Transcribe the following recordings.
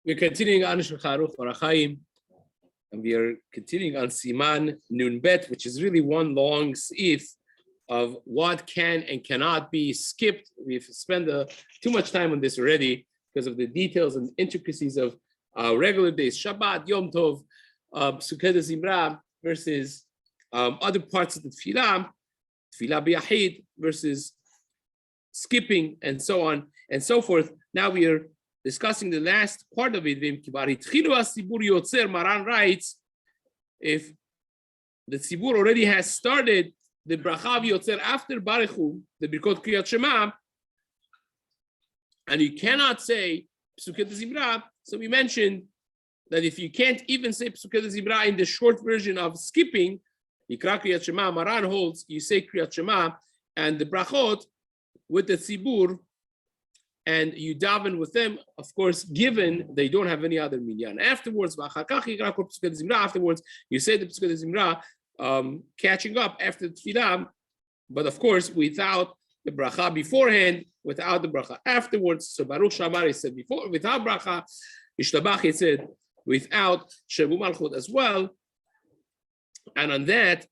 We're continuing on Shulchan Aruch Orach Chaim, and we are continuing on Siman Nun Bet, which is really one long Seif of what can and cannot be skipped. We've spent too much time on this already because of the details and intricacies of regular days, Shabbat, Yom Tov, Sukkot Zimra versus other parts of the Tefillah, Tefillah B'Yahid versus skipping, and so on and so forth. Now we are discussing the last part of it. Maran writes, if the tzibur already has started the bracha v'yotzer after Baruchu, the Birkot Kriyat Shema, and you cannot say Psuket Zimra, so we mentioned that if you can't even say Psuket Zimra in the short version of skipping, Yikra Kriyat Shema, Maran holds, you say Kriyat Shema and the brachot with the tzibur, and you daven with them, of course, given they don't have any other minyan. Afterwards, you say the Psuket Zimra, catching up after the tefillah, but of course, without the bracha beforehand, without the bracha afterwards. So Baruch Shamar is said before, without bracha. Ishtabach is said without Shevu Malchut as well. And on that,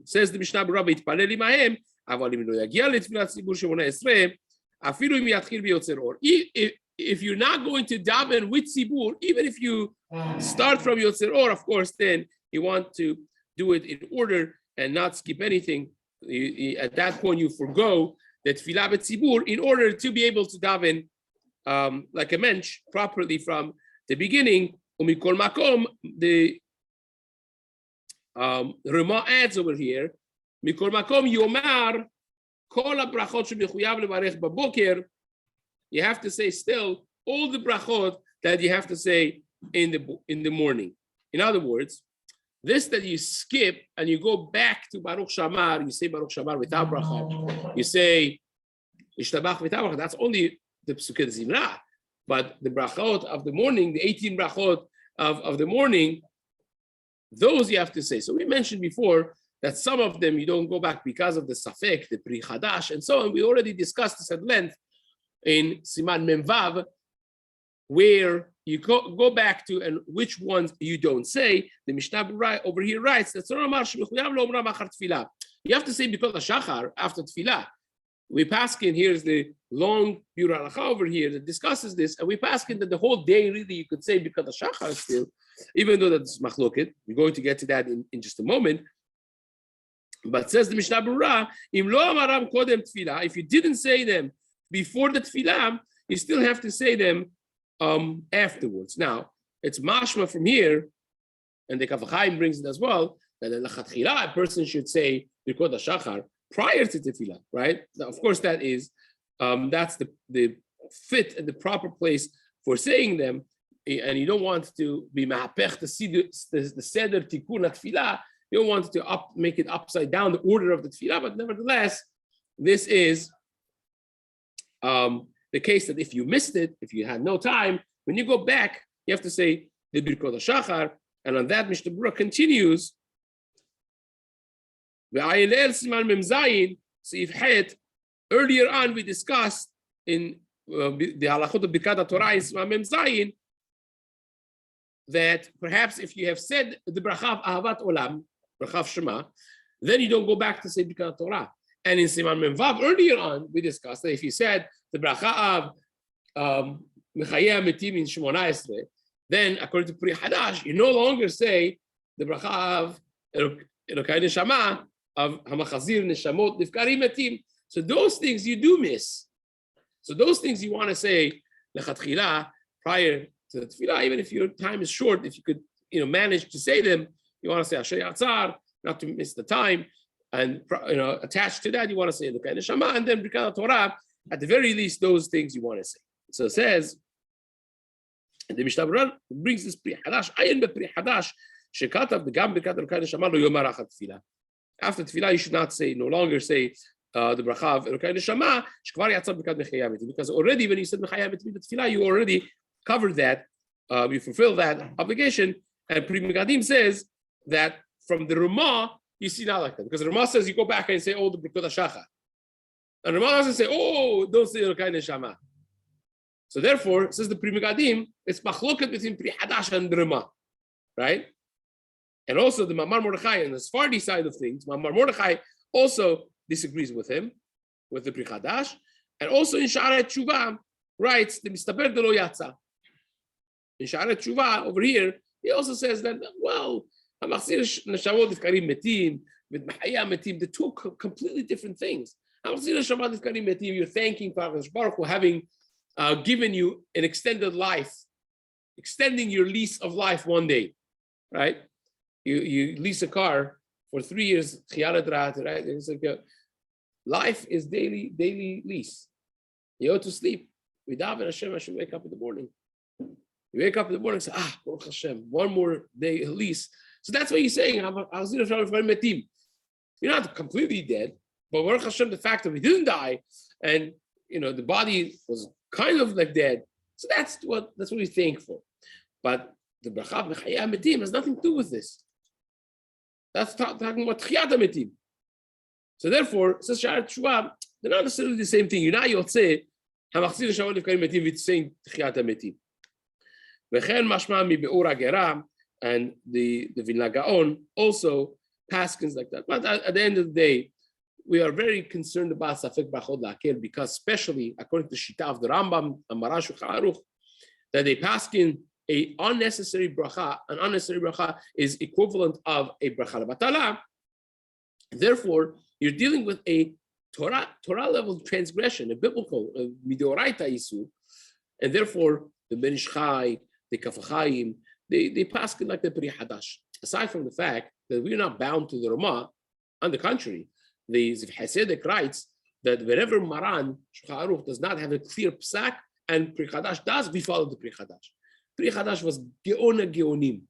says the Mishna Berurah, Itpalel imahem, aval im lo yagia letfilat tzibur shemona esrei, afilu im yatchil b'yotzer or. If you're not going to daven with tzibur, even if you start from yotzer or, of course, then you want to do it in order and not skip anything. At that point, you forgo the tefillah b'tzibur in order to be able to daven like a mensch properly from the beginning. Umikol makom, the Rama adds over here, Mikol makom yomar kol habrachot shemechuyav levarech baboker. You have to say still all the brachot that you have to say in the morning. In other words, this that you skip and you go back to Baruch Shamar, you say Baruch Shamar without bracha, you say Ishtabach without bracha, that's only the Psuket Zimra. But the brachot of the morning, the 18 brachot of the morning, those you have to say. So we mentioned before that some of them you don't go back because of the Safek, the Pri Chadash, and so on. We already discussed this at length in Siman Memvav, where you go back to and which ones you don't say. The Mishna Berurah over here writes that you have to say because of Shachar after Tefillah. We paskin, here's the long Biur Halacha over here that discusses this, and we paskin that the whole day really you could say because of Shachar still, even though that's machloket. We're going to get to that in just a moment. But says the Mishna Berurah, Im lo amaram kodem tefillah, if you didn't say them before the tefillah, you still have to say them afterwards. Now, it's mashma from here, and the Kaf HaChaim brings it as well, that a person should say Birkot HaShachar prior to tefillah, right? Now, of course, that is, that's the fit and the proper place for saying them, and you don't want to be mahapech to see the seder tikkun tefillah. You don't want to make it upside down the order of the tefillah, but nevertheless, this is the case that if you missed it, if you had no time, when you go back, you have to say the Birkot HaShachar, and on that Mishna Berurah continues. Earlier on, we discussed in the halachot of Birkat Torah in Siman Mem Zayin that perhaps if you have said the bracha of Ahavat Olam, bracha of Shema, then you don't go back to say Birkat Torah. And in Siman Mem Vav, earlier on, we discussed that if you said the bracha of Mechayeh Metim in Shemona Esrei, then according to Pri Hadash, you no longer say the bracha of Elokai Neshama, of Hamachazir Neshamot Nifkarim Metim. So those things you do miss. So those things you want to say lechatchila prior to the tefillah, even if your time is short, if you could manage to say them, you want to say Asher Yatzar, not to miss the time, and attached to that you want to say Elokai Neshama, and then Birkat Torah. At the very least, those things you want to say. So it says, and the Mishna Berurah brings this Pri Hadash, Ayin bePri Hadash, shekatav begam Birkat Elokai Neshama lo yomar achat tefillah. After tefillah, you should not say, no longer say the bracha of Elokai Neshama, shekvar yatzar Birkat Mechayeh Metim, because already when you said Mechayeh Metim the tefillah, you already covered that, you fulfill that obligation. And Pri Megadim says that from the Ramah, you see not like that, because the Ramah says you go back and say, oh, the Birkot HaShachar. And the Ramah doesn't say, oh, don't say Elokai Neshama. So therefore, says the Pri Megadim, it's machloket between Pri Hadash and Rema, right? And also the Mamar Mordechai and the Sephardi side of things, Mamar Mordechai also disagrees with him, with the Pri Hadash, and also in Sha'arei Tshuva writes the Mistaber de lo Yatza. In Sha'arei Tshuva over here, he also says that, well, Hamachzir Neshavot Ifkarim Metim, with Mahaya Metim, the two completely different things. Hamachzir Neshavot Ifkarim Metim, you're thanking Baruch Hu having given you an extended life, extending your lease of life one day, right? You lease a car for 3 years, right? It's like life is daily lease. You go to sleep. We daven Hashem wake up in the morning. You wake up in the morning and say, Baruch Hashem, one more day at least. So that's what he's saying. You're not completely dead, but Baruch Hashem, the fact that we didn't die, and the body was kind of like dead. So that's what he's thankful. But the bracha b'chaya metim has nothing to do with this. That's talking about tchiyat metim. So therefore, says Sha'arei Tshuva, they're not necessarily the same thing. You're not yotzeh hamachzir shavot ifkarim metim. It's saying tchiyat metim. V'chen mashma mi be'ura gera, and the Vilna Gaon also paskins like that. But at the end of the day, we are very concerned about Safek Brachot La'akel because, especially according to Shita of the Rambam and Maran Shulchan Aruch, that they paskin an unnecessary bracha is equivalent of a bracha lebatala. Therefore, you're dealing with a Torah level transgression, a biblical midoraita isu, and therefore the Ben Ish Chai, the Kaf HaChaim, they paskin like the Pri Hadash. Aside from the fact that we're not bound to the Rama, on the contrary, the Seif Hasedek writes that wherever Maran Shulchan Aruch does not have a clear psak and Pri Hadash does, we follow the Pri Hadash. Pri Hadash was Geona Geonim.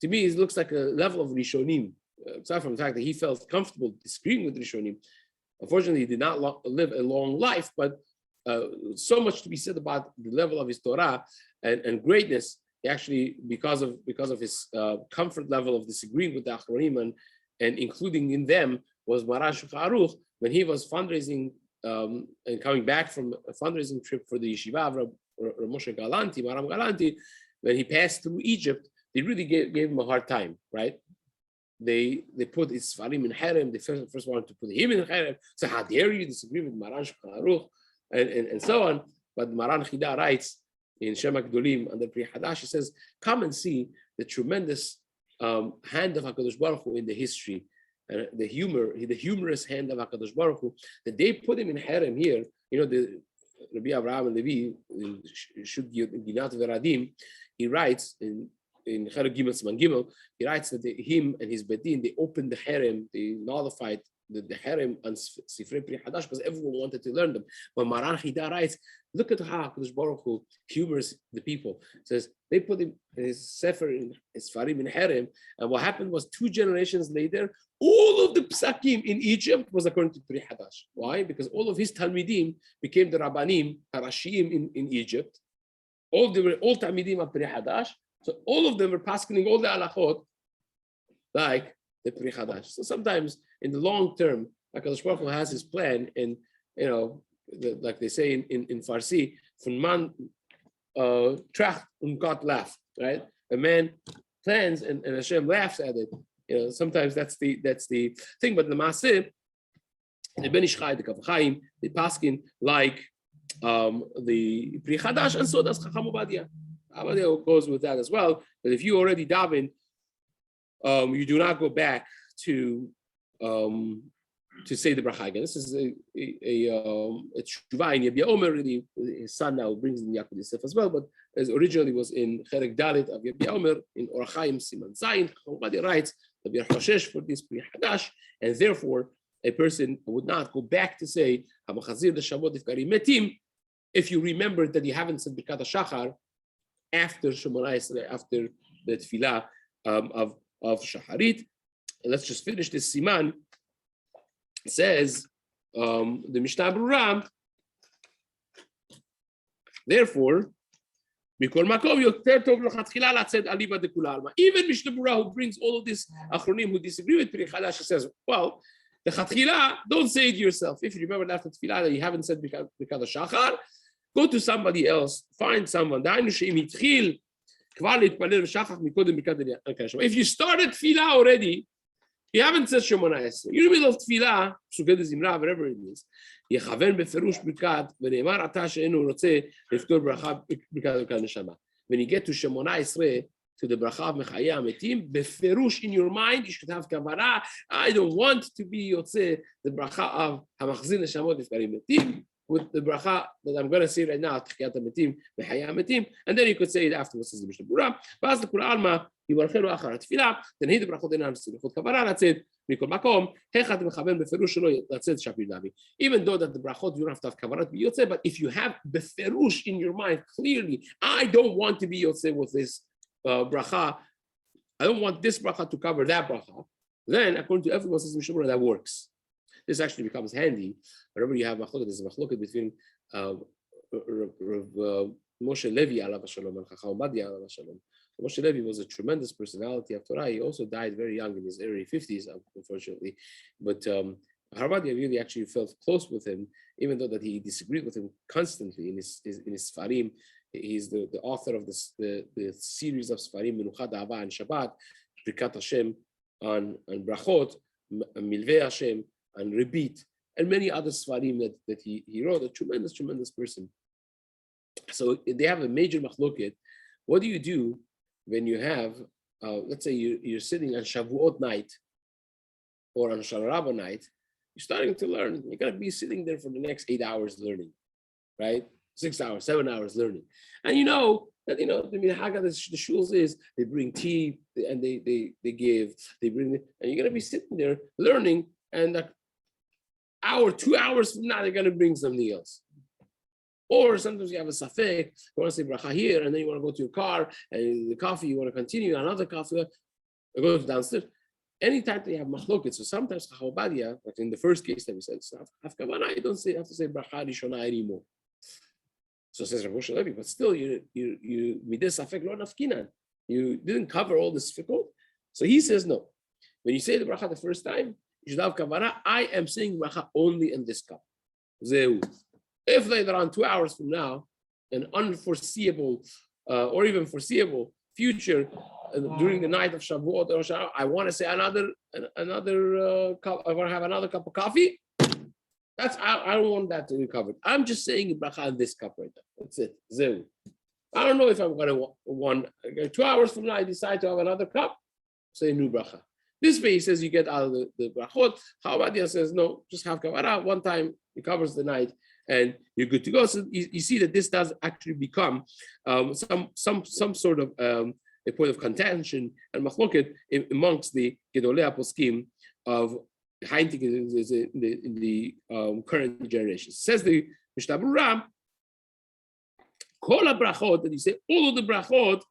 To me, it looks like a level of Rishonim. Aside from the fact that he felt comfortable disagreeing with Rishonim. Unfortunately, he did not live a long life, but so much to be said about the level of his Torah and greatness. He actually, because of his comfort level of disagreeing with the Achronim and including in them was Maran Shulchan Aruch, when he was fundraising and coming back from a fundraising trip for the yeshiva of Moshe Galanti, Maram Galanti, when he passed through Egypt, they really gave him a hard time, right? They put his Sfarim in Harem. They first wanted to put him in Harem. So how dare you disagree with Maran Shulchan Aruch and so on. But Maran Chida writes in Shema Gdolim under Pri Hadash, he says, come and see the tremendous hand of HaKadosh Baruch Hu in the history, and the humorous hand of HaKadosh Baruch Hu, that they put him in Harem here. The Rabbi Avraham and Levi, Shud Ginat Veradim, he writes in Cherek Gimel Siman Gimel, he writes that him and his Bedin, they opened the Harem, they nullified the Harem on Sifrei Pri Hadash because everyone wanted to learn them. But Maran Chida writes, look at how HaKadosh Baruch Hu humors the people. It says they put him his Sefer in his Farim in Harem, and what happened was 2 generations later, all of the psakim in Egypt was according to Pri Hadash. Why? Because all of his Talmidim became the Rabbanim, Harashim in Egypt. All Talmidim of Pri Hadash. So all of them were paskening all the halachot like the Pri Hadash. So sometimes in the long term, HaKadosh Baruch Hu has his plan, and like they say in Farsi, von man tracht und Gott lacht, right? A man plans and Hashem laughs at it. Sometimes that's the thing. But the Maaseh, the Ben Ish Chai, the Kaf HaChaim, the paskin like the Pri Hadash, and so does Chacham Ovadia. Ovadia goes with that as well. But if you already daven, you do not go back to say the bracha again. This is a tshuva in Yabia Omer. Really, his son now brings in Yaakov Yosef as well, but as originally was in Cherek Dalet of Yabia Omer in Orach Chaim Siman Zayin. Chacham writes that we are choshesh for this Pri Hadash, and therefore a person would not go back to say Hamachazir the Shavot Ifkarim Metim if you remember that you haven't said Birkat HaShachar after Shemona Esrei, after the Tefillah of Shacharit. Let's just finish this Siman. It says the Mishna Berurah, therefore, even Mishna Berurah, who brings all of this Achronim who disagree with Pri Hadash, says, well, the Chatchila, don't say it yourself. If you remember after Tefillah that you haven't said Birkat HaShachar, Go to somebody else, find someone. If you started tefillah already, you haven't said Shemona Esrei. You're in the middle of tefillah, Sugad Zimra, whatever it is. יכוון בפירוש ברכת, ונאמר עתה שאינו רוצה לפתור ברכה ברכת הנשמה. When you get to Shemona Esrei, to the bracha of Mechaya Ametim, beferush in your mind, you should have kavara. I don't want to be yotze the bracha of Hamachzin Neshamot Nifkarim Metim with the bracha that I'm going to say right now, Tchiyat Ametim, Mechaya Ametim, and then you could say it afterwards. Says the Mishna Berurah. V'az l'kul alma yivarchelu achar tefillah. Then he the brachot enam tzilichot kavara. That's it. Mikol makom hechat mechaven beferush shelo. That's it. Shapir Davi. Even though that the brachot you don't have to have kavara to be yotze, but if you have beferush in your mind clearly, I don't want to be yotze with this. Bracha, I don't want this bracha to cover that bracha. Then, according to everyone says Mishna Berurah, that works. This actually becomes handy. Whenever you have machloket, there's a machloket between Moshe Levi alav shalom and Chacham Ovadia alav shalom. Moshe Levi was a tremendous personality of Torah. He also died very young in his early 50s, unfortunately. But Ovadia really actually felt close with him, even though that he disagreed with him constantly in his Sfarim. He's the author of the series of Sfarim, Menucha Da'ava and Shabbat, Birkat Hashem on Brachot, Milvei Hashem, and Rebit, and many other Sfarim that he wrote. A tremendous person. So they have a major machloket. What do you do when you have, let's say you're sitting on Shavuot night or on Shana Rabbah night, you're starting to learn. You're going to be sitting there for the next 8 hours learning, right? 6 hours, 7 hours learning. And the minhag the shuls is they bring tea and they bring, and you're going to be sitting there learning, and an hour, 2 hours from now, they're going to bring something else. Or sometimes you have a safek, you want to say bracha here, and then you want to go to your car, and the coffee, you want to continue, another coffee, go to downstairs. Anytime they have machloket, so sometimes Chacham Ovadia, like in the first case that we said, have kavanah, you don't have to say bracha rishona anymore. So says Rabbi Shlomo Yisraeli, but still you midas safek lo nafkinan. You didn't cover all the sfikot. So he says no. When you say the bracha the first time, you should have kavara. I am saying bracha only in this cup. Zeu. If later on 2 hours from now, an unforeseeable or even foreseeable future during the night of Shavuot or Rosh, I want to say another cup. I want to have another cup of coffee. I don't want that to be covered. I'm just saying bracha in this cup right now. That's it. Zeu. I don't know if I'm going to 2 hours from now, I decide to have another cup, say a new bracha. This way, he says you get out of the brachot. Ovadia says, no, just have kavara. One time, it covers the night, and you're good to go. So you see that this does actually become some sort of a point of contention and machloket amongst the gedolei poskim of Heintig is in the current generation. Says the Mishna Berurah, Kol brachot, that you say all of the brachot.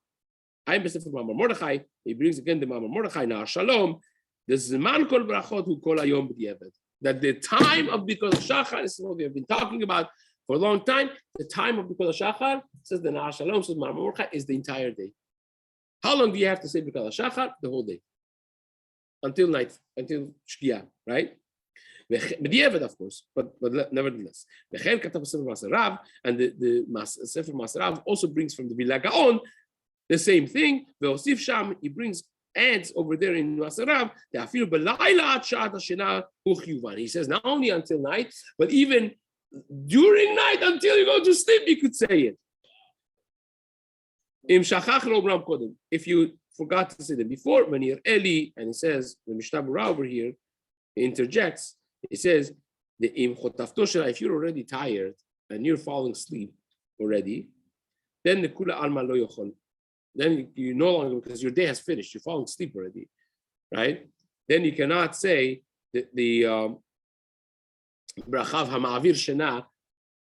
I'm specific Mamar Mordechai. He brings again the Mamar Mordechai now. Shalom. The Siman Kol brachot who Kol Hayom b'diavad. That the time of Birkat Shachar, this is what we have been talking about for a long time. The time of Birkat Shachar, says the Nahar Shalom, says Mamar Mordechai, is the entire day. How long do you have to say Birkat Shachar? The whole day. Until night, until Shkia, right? B'diavad, of course, but nevertheless. And the Sefer Masarav also brings from the Vila Gaon the same thing. Ve'osif Sham, he adds over there in Masarav, he says not only until night, but even during night until you go to sleep, you could say it. If you forgot to say that before, when you're Eli, and he says, the Mishna Berurah over here, he interjects, he says, if you're already tired and you're falling asleep already, then the Kula Alma Lo Yochol, then you no longer, because your day has finished, you're falling asleep already, right? Then you cannot say the Brachav HaMa'avir Shena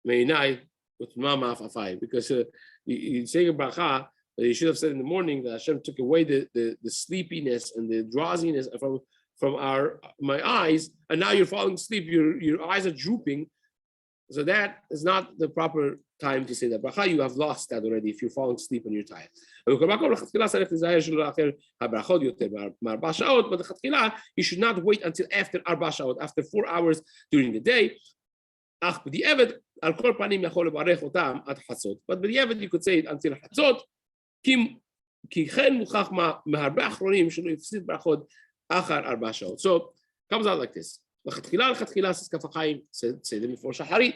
Meinai Utmama Afafai, because you say a bracha, you should have said in the morning that Hashem took away the sleepiness and the drowsiness from my eyes, and now you're falling asleep, your eyes are drooping. So that is not the proper time to say that bracha. You have lost that already if you're falling asleep and you're tired. But you should not wait until after 4 hours, after 4 hours during the day. אך בדיעבד, על כל פנים יכול לברך אותם עד חצות. But בדיעבד you could say it until חצות, כי כן מוכח מהרבה אחרונים שלא יפסיד ברכות אחר 4 שעות. So, comes out like this. לכתחילה says כף החיים, say them before שחרית.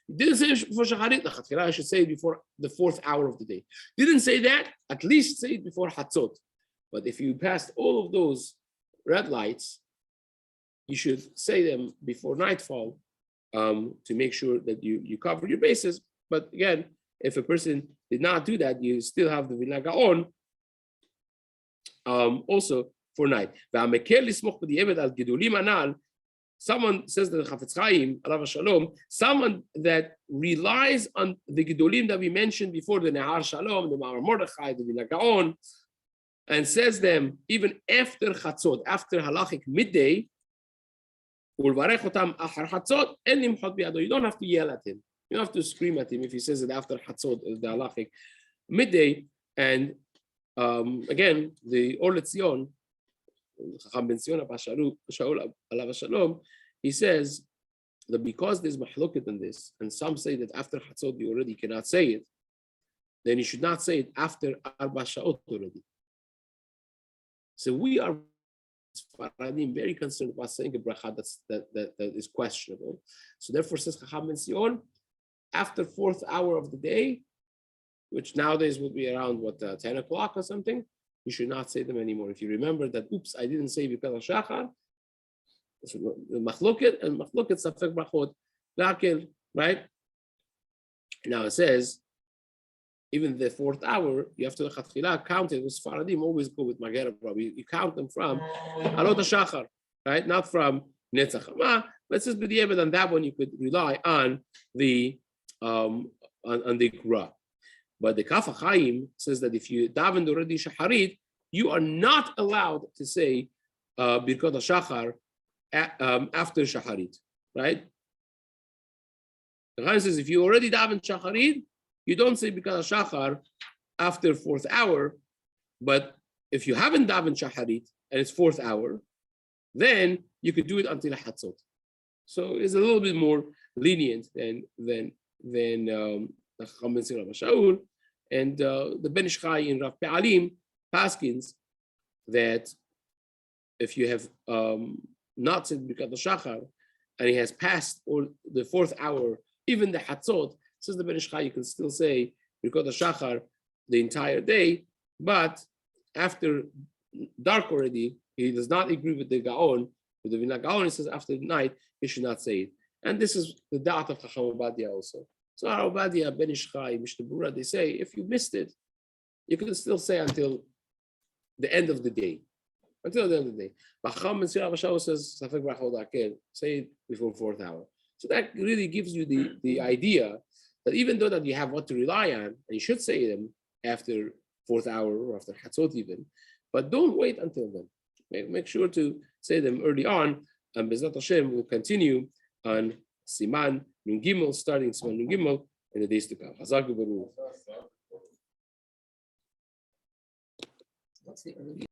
Didn't say it before shacharit, I should say it before the 4th hour of the day. Didn't say that, at least say it before chatzot. But if you passed all of those red lights, you should say them before nightfall to make sure that you cover your bases. But again, if a person did not do that, you still have the Vilna Gaon also for night. Someone says that the Chafetz Chaim, alav shalom, someone that relies on the Gedolim that we mentioned before, the Nehar Shalom, the Ma'ar Mordechai, the Vilna Gaon, and says them even after Chatzot, after halachic midday, you don't have to yell at him. You don't have to scream at him if he says it after Chatzot, the halachic midday. And again, the Or Letzion, he says that because there's mahloket in this, and some say that after Chatzot you already cannot say it, then you should not say it after Arba Sha'ot already. So we are very concerned about saying a bracha that is questionable. So therefore, says Chacham Ben Sion, after 4th hour of the day, which nowadays would be around 10 o'clock or something, you should not say them anymore. If you remember that, oops, I didn't say because of Shachar, machloket and machloket safek brachot, lakel, right? Now it says, even the 4th hour, you have to count it with Sfaradim, always go with Mager Rabbi. You count them from Alot HaShachar, right? Not from Netzach Hama. But it says b'di'evad, on that one you could rely on the Gra. But the Kaf HaChaim says that if you davened already Shacharit, you are not allowed to say Birkot HaShachar after Shacharit, right? The Chaim says if you already davened Shacharit, you don't say Birkat HaShachar after 4th hour, but if you haven't davened Shacharit and it's 4th hour, then you could do it until Chatzot. So it's a little bit more lenient than Chacham Ben Sion Rabbi Shaul, and the Ben Ish Chai in Rav Pe'alim paskins that if you have not said Birkat HaShachar and he has passed or the 4th hour, even the Chatzot, says the Ben Ish Chai, you can still say Birkat HaShachar the entire day, but after dark already, he does not agree with the Gaon, with the Vilna Gaon. He says after night, he should not say it. And this is the da'at of Chacham Obadia also. So Obadia, Ben Ish Chai, Mishna Berurah, they say if you missed it, you can still say until the end of the day. Until the end of the day. But Chacham Ben Sion Rabbi Shaul says, say it before 4th hour. So that really gives you the idea that even though that you have what to rely on, and you should say them after 4th hour or after Chatzot even, but don't wait until then. Make sure to say them early on, and Bezrat Hashem will continue on Siman Nun Gimel, starting Siman Nun Gimel in the days to come. Chazak u'Baruch.